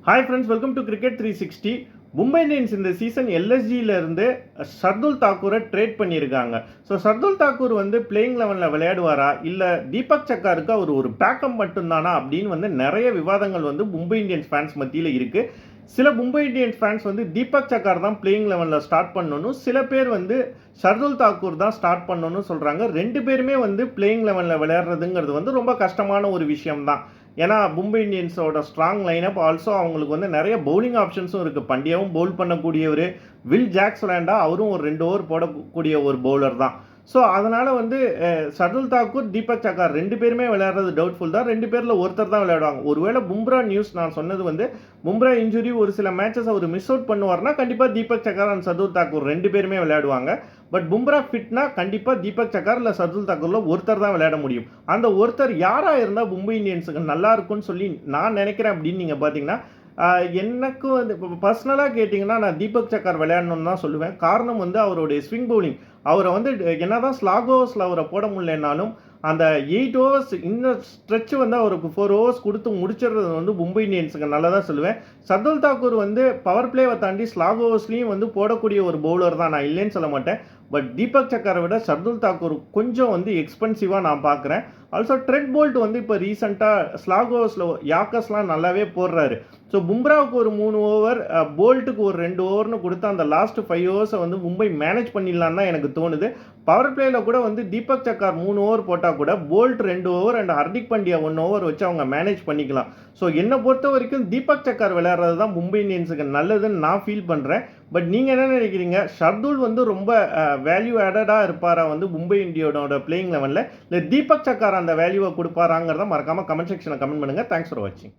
Hi friends, welcome to cricket 360. Mumbai Indians இந்த season எல்எஸ்ஜியிலேருந்து Shardul தாக்கூரை trade பண்ணியிருக்காங்க. So Shardul Thakur playing லெவனில் விளையாடுவாரா இல்லை தீபக் சக்காருக்கு அவர் ஒரு பேக்கப் மட்டும்தானா அப்படின்னு நிறைய விவாதங்கள் மும்பை இந்தியன்ஸ் ஃபேன்ஸ் மத்தியில் இருக்குது. சில மும்பை இந்தியன்ஸ் ஃபேன்ஸ் தீபக் சக்கார் தான் பிளேயிங் லெவனில் ஸ்டார்ட் பண்ணணும், சில பேர் ஷர்துல் தாக்கூர் தான் ஸ்டார்ட் பண்ணணும்னு சொல்கிறாங்க. ரெண்டு பேருமே பிளேயிங் லெவனில் விளையாடுறதுங்கிறது ரொம்ப கஷ்டமான ஒரு விஷயம்தான். ஏன்னா மும்பை இந்தியன்ஸோட ஸ்ட்ராங் லைனப், ஆல்சோ அவங்களுக்கு நிறைய பவுலிங் ஆப்ஷன்ஸும் இருக்குது. பண்டியாவும் பவுல் பண்ணக்கூடியவர், வில் ஜாக்ஸ் விளையாண்டா அவரும் ஒரு 2 ஓவர் போடக்கூடிய ஒரு பவுலர் தான். ஸோ அதனால் ஷர்துல் தாக்கூர், தீபக் சக்கார் ரெண்டு பேருமே விளையாடுறது டவுட்ஃபுல் தான். ரெண்டு பேரில் ஒருத்தர் தான் விளையாடுவாங்க. ஒருவேளை பும்ரா நியூஸ் நான் சொன்னது பும்ரா இன்ஜுரி ஒரு சில மேட்சஸ் அவர் மிஸ் அவுட் பண்ணுவார்னா கண்டிப்பாக தீபக் சக்கார் அண்ட் ஷர்துல் தாக்கூர் ரெண்டு பேருமே விளையாடுவாங்க. பட் பும்ரா ஃபிட்னா கண்டிப்பாக தீபக் சக்கார் இல்லை ஷர்துல் தாக்கூரில் ஒருத்தர் தான் விளையாட முடியும். அந்த ஒருத்தர் யாராக இருந்தால் மும்பை இந்தியன்ஸுக்கு நல்லா இருக்கும்னு சொல்லி நான் நினைக்கிறேன் அப்படின்னு நீங்கள் பார்த்தீங்கன்னா, எனக்கு இப்போ பர்சனலாக கேட்டிங்கன்னா நான் தீபக் சக்கார் விளையாடணும்னு தான் சொல்லுவேன். காரணம் அவருடைய ஸ்விங் பவுலிங். அவரை என்னதான் ஸ்லாக் ஓவர்ஸில் அவரை போட முடியலனாலும் அந்த 8 ஓவர்ஸ் இன்னும் ஸ்ட்ரெச் அவருக்கு 4 ஓவர்ஸ் கொடுத்து முடிச்சிடுறது மும்பை இந்தியன்ஸுக்கு நல்லதாக சொல்லுவேன். ஷர்துல் தாக்கூர் பவர் பிளேவை தாண்டி ஸ்லாக் ஓவர்ஸ்லையும் போடக்கூடிய ஒரு பவுலர் தான், நான் இல்லைன்னு சொல்ல மாட்டேன். பட் தீபக் சக்காரை விட ஷர்துல் தாக்கூர் கொஞ்சம் எக்ஸ்பென்சிவாக நான் பார்க்குறேன். ஆல்சோ ட்ரெட் போல்ட் இப்போ ரீசெண்டாக ஸ்லாக் ஓவர்ஸில் யாக்கர்ஸ்லாம் நல்லாவே போடுறாரு. ஸோ பும்ராவுக்கு ஒரு 3 ஓவர், போல்ட்டுக்கு ஒரு 2 ஓவர்னு கொடுத்து அந்த லாஸ்ட் 5 ஓவர்ஸை மும்பை மேனேஜ் பண்ணிடலான்னு தான் எனக்கு தோணுது. பவர் பிளேயில் கூட தீபக் சக்கார் 3 ஓவர் போட்டால் கூட Boult 2 over and Hardik Pandya 1 over வச்சு அவங்க மேனேஜ் பண்ணிக்கலாம். ஸோ என்னை பொறுத்த வரைக்கும் தீபக் சக்கார் விளையாடுறது தான் மும்பை இந்தியன்ஸுக்கு நல்லதுன்னு நான் ஃபீல் பண்ணுறேன். பட் நீங்கள் என்ன நினைக்கிறீங்க? ஷர்துல் ரொம்ப வேல்யூ ஆடடாக இருப்பாரா மும்பை இந்தியோட பிளேயிங் லெவனில், இல்லை தீபக் சக்கார் அந்த வேல்யூவை கொடுப்பாராங்கிறத மறக்காமல் கமெண்ட் செக்ஷனில் கமெண்ட் பண்ணுங்கள். தேங்க்ஸ் ஃபார் வாட்சிங்.